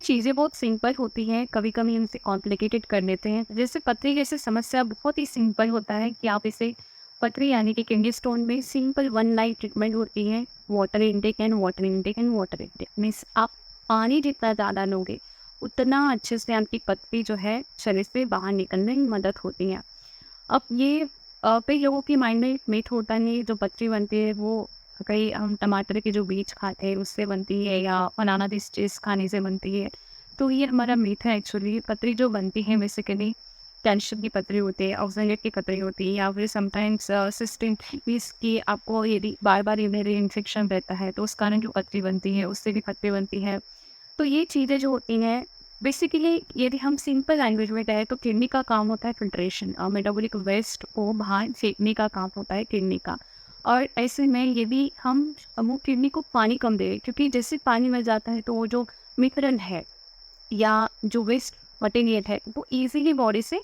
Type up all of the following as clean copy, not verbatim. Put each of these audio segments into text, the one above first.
चीज़ें बहुत सिंपल होती हैं, कभी-कभी हम इसे कॉम्प्लिकेटेड कर देते हैं। जैसे पथरी जैसी समस्या बहुत ही सिंपल होता है कि आप इसे पथरी यानी कि किडनी स्टोन में सिंपल वन लाइन ट्रीटमेंट होती है, water intake and water intake and water intake. Means आप पानी जितना ज़्यादा लोगे, उतना अच्छे से आपकी पथरी जो है शरीर से बाहर निकलने में मदद होती है। अब ये कई लोगों के माइंड में एक मिथ होता है, जो पथरी बनती है वो कई हम टमाटर के जो बीज खाते हैं उससे बनती है या बनाना डिस्टेस खाने से बनती है। तो ये हमारा मिथ है। एक्चुअली पथरी जो बनती है बेसिकली कैल्शियम की पथरी होती है, ऑक्सलेट की पथरी होती है, या फिर समटाइम्स सिस्टिन की आपको यदि बार बार यूरिनरी इन्फेक्शन रहता है तो उस कारण जो पथरी बनती है उससे भी पथरी बनती है। तो ये चीज़ें जो होती हैं बेसिकली, यदि हम सिंपल लैंग्वेज में कहें तो किडनी का काम होता है फिल्ट्रेशन और मेटाबॉलिक वेस्ट को बाहर फेंकने का काम होता है किडनी का। और ऐसे में यदि हम वो किडनी को पानी कम दे, क्योंकि जैसे पानी मिल जाता है तो वो जो मिनरल है या जो वेस्ट मटेरियल है वो इजीली बॉडी से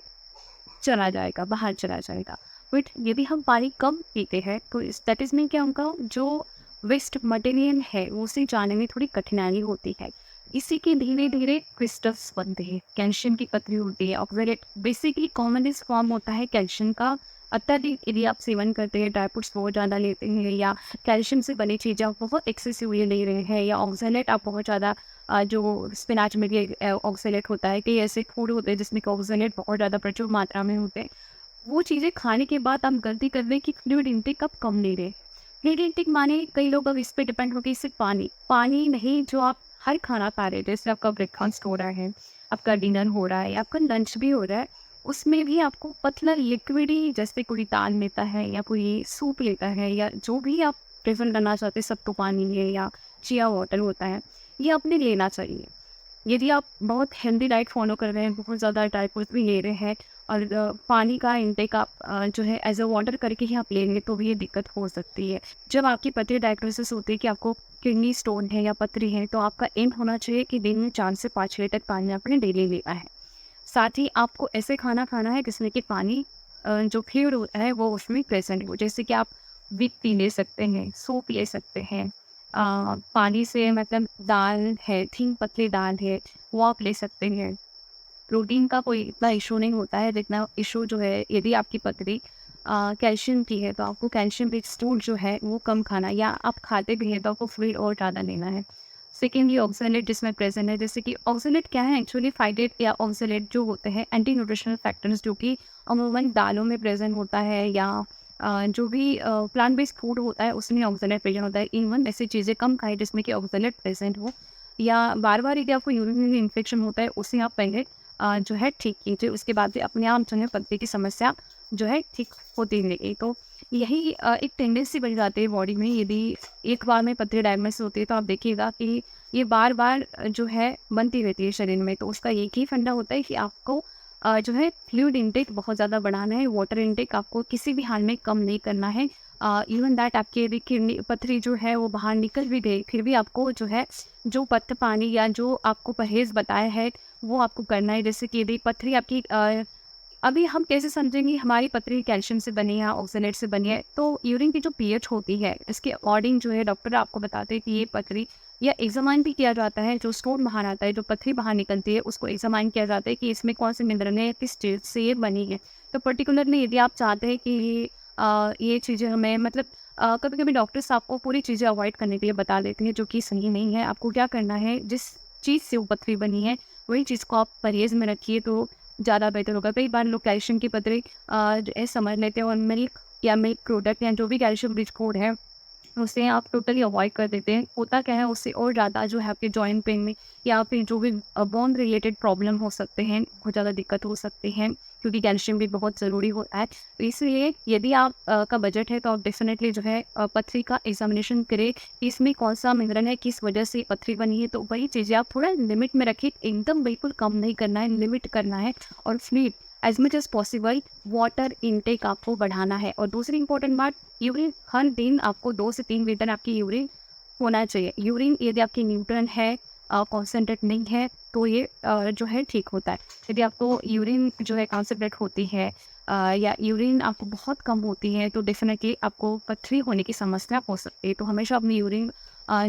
चला जाएगा, बाहर चला जाएगा। बट यदि हम पानी कम पीते हैं तो इस दैट इज़ मीन क्या, उनका जो वेस्ट मटेरियल है वो उसे जाने में थोड़ी कठिनाई होती है। इसी के धीरे धीरे क्रिस्टल्स बनते हैं, कैल्शियम की पतली होती है, ऑक्सलेट बेसिकली कॉमनेस्ट फॉर्म होता है कैल्शियम का। अत्यधिक यदि आप सेवन करते हैं, ड्राई फ्रूट्स बहुत ज़्यादा लेते हैं, या कैल्शियम से बनी चीज़ें आप बहुत एक्सेसिव ये ले रहे हैं, या ऑक्सलेट आप बहुत ज़्यादा जो स्पिनाच में भी ऑक्सलेट होता है, कई ऐसे फूड होते हैं जिसमें ऑक्सलेट बहुत ज़्यादा प्रचुर मात्रा में होते हैं। वो चीज़ें खाने के बाद आप गलती कर रहे हैं कि फ्लूइड इंटेक आप कम ले रहे हैं। फ्लूइड इंटेक माने कई लोग अब इस पे डिपेंड हो गए, सिर्फ पानी पानी नहीं, जो आप हर खाना खा रहे हैं, जैसे आपका ब्रेकफास्ट हो रहा है, आपका डिनर हो रहा है, या आपका लंच भी हो रहा है, उसमें भी आपको पतला लिक्विड ही, जैसे कोई दाल लेता है या कोई सूप लेता है या जो भी आप प्रेफर करना चाहते हैं, सत्तू पानी है या चिया वाटर होता है, ये आपने लेना चाहिए। यदि आप बहुत हेल्दी डाइट फॉलो कर रहे हैं, बहुत ज़्यादा ड्राई फ्रूट्स भी ले रहे हैं और पानी का इंटेक आप जो है एज अ वाटर करके ही आप लेंगे तो भी ये दिक्कत हो सकती है। जब आपकी पथरी डायग्नोसिस होती है कि आपको किडनी स्टोन है या पथरी है, तो आपका एम होना चाहिए कि दिन में 4 से 5 लीटर पानी आपने डेली लेना है। साथ ही आपको ऐसे खाना खाना है जिसमें कि पानी जो फ्लूइड होता है वो उसमें प्रेजेंट हो। जैसे कि आप विक टी ले सकते हैं, सूप ले सकते हैं, पानी से मतलब दाल है, थिन पतली दाल है, वो आप ले सकते हैं। प्रोटीन का कोई इतना इशू नहीं होता है जितना इशू जो है, यदि आपकी पथरी कैल्शियम की है तो आपको कैल्शियम रिच फूड जो है वो कम खाना, या आप खाते भी हैं तो आपको फ्लूइड और ज़्यादा लेना है। सेकेंडली ऑक्सलेट जिसमें प्रेजेंट है, जैसे कि ऑक्सलेट क्या है एक्चुअली, फाइटेट या ऑक्सलेट जो होते हैं एंटी न्यूट्रिशनल फैक्टर्स, जो कि अमूमन दालों में प्रेजेंट होता है, या जो भी प्लांट बेस्ड फूड होता है उसमें ऑक्सलेट प्रेजेंट होता है। इवन ऐसी चीज़ें कम खाएं जिसमें कि ऑक्सलेट प्रेजेंट हो, या बार बार यदि आपको यूरिनरी इन्फेक्शन होता है उसे आप पहले जो है ठीक कीजिए, उसके बाद भी अपने आप जो है पथरी की समस्या जो है ठीक होती रहेगी। तो यही एक टेंडेंसी बन जाती है बॉडी में, यदि एक बार में पथरी डायग्नोसिस होती है तो आप देखिएगा कि ये बार बार जो है बनती रहती है शरीर में। तो उसका एक ही फंडा होता है कि आपको जो है फ्लूइड इंटेक बहुत ज़्यादा बढ़ाना है, वाटर इंटेक आपको किसी भी हाल में कम नहीं करना है। इवन दैट आपकी यदि किडनी पथरी जो है वो बाहर निकल भी गई, फिर भी आपको जो है जो पत्त पानी या जो आपको परहेज़ बताया है वो आपको करना है। जैसे कि यदि पथरी आपकी अभी हम कैसे समझेंगे हमारी पथरी कैल्शियम से बनी है, ऑक्सलेट से बनी है, तो यूरिन की जो पीएच होती है इसके अकॉर्डिंग जो है डॉक्टर आपको बताते हैं कि ये पथरी, या एग्जामाइन भी किया जाता है, जो स्टोन बाहर आता है, जो पथरी बाहर निकलती है उसको एग्जामाइन किया जाता है कि इसमें कौन से मिनरल है, किस चीज़ से ये बनी है। तो पर्टिकुलरली यदि आप चाहते हैं कि ये चीज़ें हमें मतलब कभी कभी डॉक्टर्स आपको पूरी चीज़ें अवॉइड करने के लिए बता देते हैं, जो कि सही नहीं है। आपको क्या करना है, जिस चीज़ से वो पथरी बनी है वही चीज़ को आप परहेज़ में रखिए तो ज़्यादा बेहतर होगा। कई बार लोग कैल्शियम की पतरी जो है समझ लेते हैं और मिल्क या मिल्क प्रोडक्ट या जो भी कैल्शियम रिच फूड है उसे आप टोटली अवॉइड कर देते हैं। होता क्या है, उससे और ज़्यादा जो है आपके जॉइंट पेन में या फिर जो भी बोन रिलेटेड प्रॉब्लम हो सकते हैं, बहुत ज़्यादा दिक्कत हो सकती है, क्योंकि कैल्शियम भी बहुत ज़रूरी होता है। तो इसलिए यदि आप का बजट है तो आप डेफिनेटली जो है पथरी का एग्जामिनेशन करें कि इसमें कौन सा मिनरल है, किस वजह से पथरी बनी है। तो वही चीज़ें आप थोड़ा लिमिट में रखिए, एकदम बिल्कुल कम नहीं करना है, लिमिट करना है। और fluid as much as possible water intake आपको बढ़ाना है। और दूसरी इंपॉर्टेंट बात, यूरिन हर दिन आपको 2 से 3 लीटर आपकी यूरिन होना चाहिए। यूरिन यदि आपकी न्यूट्रल है, कॉन्सेंट्रेट नहीं है, तो ये जो है ठीक होता है। यदि आपको यूरिन जो है कॉन्सेंट्रेट होती है या यूरिन आपको बहुत कम होती है तो डेफिनेटली आपको पथरी होने की समस्या हो सकती है। तो हमेशा अपनी यूरिन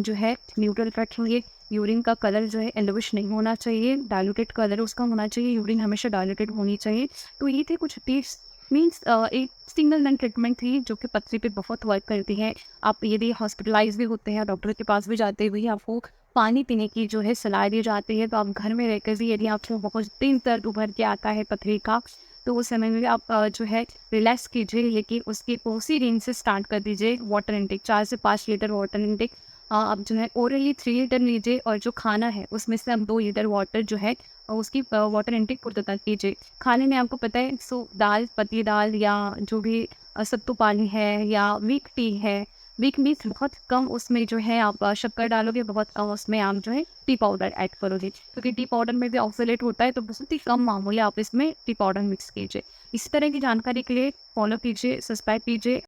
जो है न्यूट्रल रखेंगे। यूरिन का कलर जो है येलोविश नहीं होना चाहिए, डाइल्यूटेड कलर उसका होना चाहिए, यूरिन हमेशा डाइल्यूटेड होनी चाहिए। तो ये थे कुछ टिप्स, मीन्स एक सिंगल नन ट्रीटमेंट थी जो कि पथरी पे बहुत वर्क करती है। आप यदि हॉस्पिटलाइज भी होते हैं, डॉक्टर के पास भी जाते हुए आपको पानी पीने की जो है सलाह दी जाती है, तो आप घर में रहकर भी यदि आपको बहुत दिन दर्द उभर के आता है पथरी का, तो उस समय में आप जो है रिलैक्स कीजिए, लेकिन उसकी उसी रेंज से स्टार्ट कर दीजिए वाटर इनटेक, 4 से 5 लीटर वाटर इनटेक। आप जो है ओरली 3 लीटर लीजिए, और जो खाना है उसमें से आप 2 लीटर वाटर जो है उसकी वाटर इनटेक पूर्णतः कीजिए। खाने में आपको पता है दाल, पतली दाल, या जो भी सत्तू पानी है, या वीक टी है, वीक मीन्स बहुत कम उसमें जो है आप शक्कर डालोगे, बहुत कम उसमें आप जो है टी पाउडर ऐड करोगे, क्योंकि टी पाउडर में भी ऑक्सलेट होता है, तो बहुत ही कम मामूली आप इसमें टी पाउडर मिक्स कीजिए। इस तरह की जानकारी के लिए फॉलो कीजिए, सब्सक्राइब कीजिए।